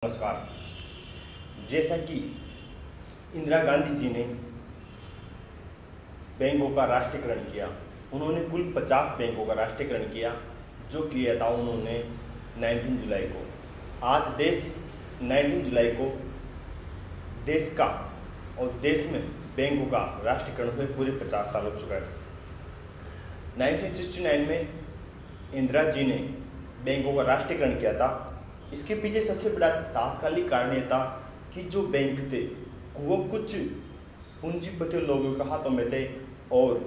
नमस्कार। जैसा कि इंदिरा गांधी जी ने बैंकों का राष्ट्रीयकरण किया, उन्होंने कुल 50 बैंकों का राष्ट्रीयकरण किया, जो किया था उन्होंने 19 जुलाई को। आज देश 19 जुलाई को देश का और देश में बैंकों का राष्ट्रीयकरण हुए पूरे 50 साल हो चुका है। 1969 में इंदिरा जी ने बैंकों का राष्ट्रीयकरण किया था। इसके पीछे सबसे बड़ा तात्कालिक कारण यह था कि जो बैंक थे वो कुछ पूंजीपति लोगों के हाथों में थे और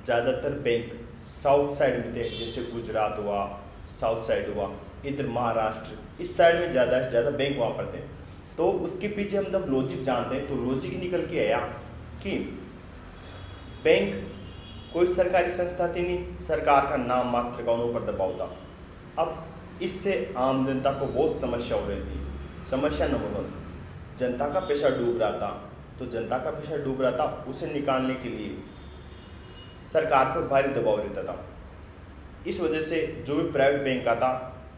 ज़्यादातर बैंक साउथ साइड में थे, जैसे गुजरात हुआ, साउथ साइड हुआ, इधर महाराष्ट्र, इस साइड में ज़्यादा से ज़्यादा बैंक वहाँ पर थे। तो उसके पीछे हम जब लॉजिक जानते हैं तो लॉजिक निकल के आया कि बैंक कोई सरकारी संस्था थी नहीं, सरकार का नाम मात्र कानूनों पर दबाव था। अब इससे आम जनता को बहुत समस्या हो रही थी। समस्या नंबर 1, जनता का पैसा डूब रहा था। तो जनता का पैसा डूब रहा था, उसे निकालने के लिए सरकार पर भारी दबाव रहता था। इस वजह से जो भी प्राइवेट बैंक आता,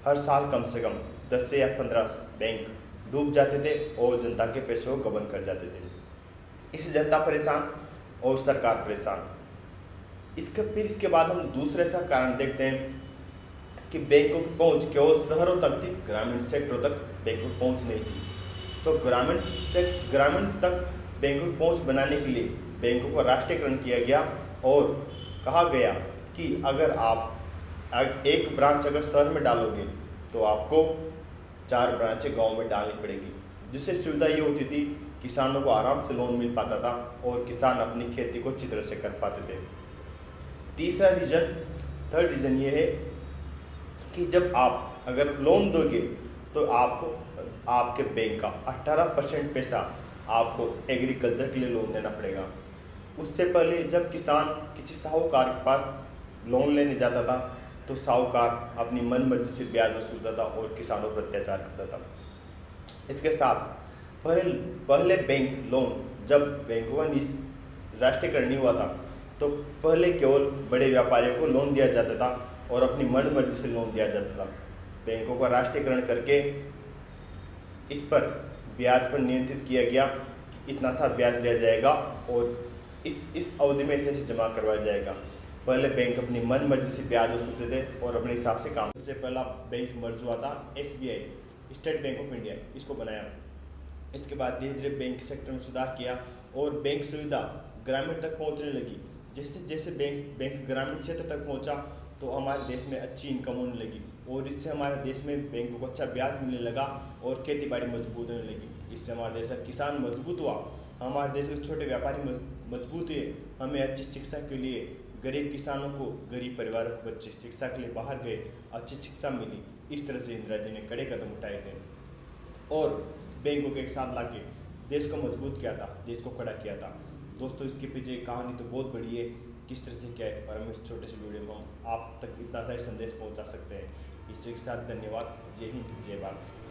हर साल कम से कम 10 से या 15 बैंक डूब जाते थे और जनता के पैसों को गबन कर जाते थे। इससे जनता परेशान और सरकार परेशान। इसके बाद हम दूसरे सा कारण देखते हैं कि बैंकों की पहुंच केवल शहरों तक थी, ग्रामीण सेक्टरों तक बैंकों की पहुंच नहीं थी। तो ग्रामीण तक बैंकों की पहुंच बनाने के लिए बैंकों का राष्ट्रीयकरण किया गया और कहा गया कि अगर आप एक ब्रांच अगर शहर में डालोगे तो आपको 4 ब्रांचें गांव में डालनी पड़ेगी, जिससे सुविधा ये होती थी किसानों को आराम से लोन मिल पाता था और किसान अपनी खेती को अच्छी तरह से कर पाते थे। थर्ड रीज़न ये है कि जब आप अगर लोन दोगे तो आपको आपके बैंक का 18% पैसा आपको एग्रीकल्चर के लिए लोन देना पड़ेगा। उससे पहले जब किसान किसी साहूकार के पास लोन लेने जाता था तो साहूकार अपनी मनमर्जी से ब्याज वसूलता था और किसानों पर अत्याचार करता था। इसके साथ पहले बैंक लोन, जब बैंकों का राष्ट्रीयकरण नहीं हुआ था तो पहले केवल बड़े व्यापारियों को लोन दिया जाता था और अपनी मनमर्जी से लोन दिया जाता था। बैंकों का राष्ट्रीयकरण करके इस पर ब्याज पर नियंत्रित किया गया कि इतना सा ब्याज लिया जाएगा और इस अवधि में इसे जमा करवाया जाएगा। पहले बैंक अपनी मनमर्जी से ब्याज वसूलते थे और अपने हिसाब से काम। सबसे पहला बैंक मर्ज हुआ था SBI, state bank of India, इसको बनाया। इसके बाद धीरे धीरे बैंक सेक्टर में सुधार किया और बैंक सुविधा ग्रामीण तक पहुँचने लगी। जैसे जैसे बैंक ग्रामीण क्षेत्र तक पहुँचा तो हमारे देश में अच्छी इनकम होने लगी और इससे हमारे देश में बैंकों को अच्छा ब्याज मिलने लगा और खेती बाड़ी मजबूत होने लगी। इससे हमारे देश का किसान मजबूत हुआ, हमारे देश के छोटे व्यापारी मजबूत हुए। हमें अच्छी शिक्षा के लिए गरीब किसानों को, गरीब परिवारों को बच्चे शिक्षा के लिए बाहर गए, अच्छी शिक्षा मिली। इस तरह से इंदिरा जी ने कड़े कदम उठाए थे और बैंकों के एक साथ लाके देश को मजबूत किया था, देश को खड़ा किया था। दोस्तों, इसके पीछे कहानी तो बहुत बड़ी है, किस तरह से क्या है, और हम इस छोटे से वीडियो में हम आप तक इतना सारे संदेश पहुंचा सकते हैं। इसी के साथ धन्यवाद। जय हिंद, जय भारत।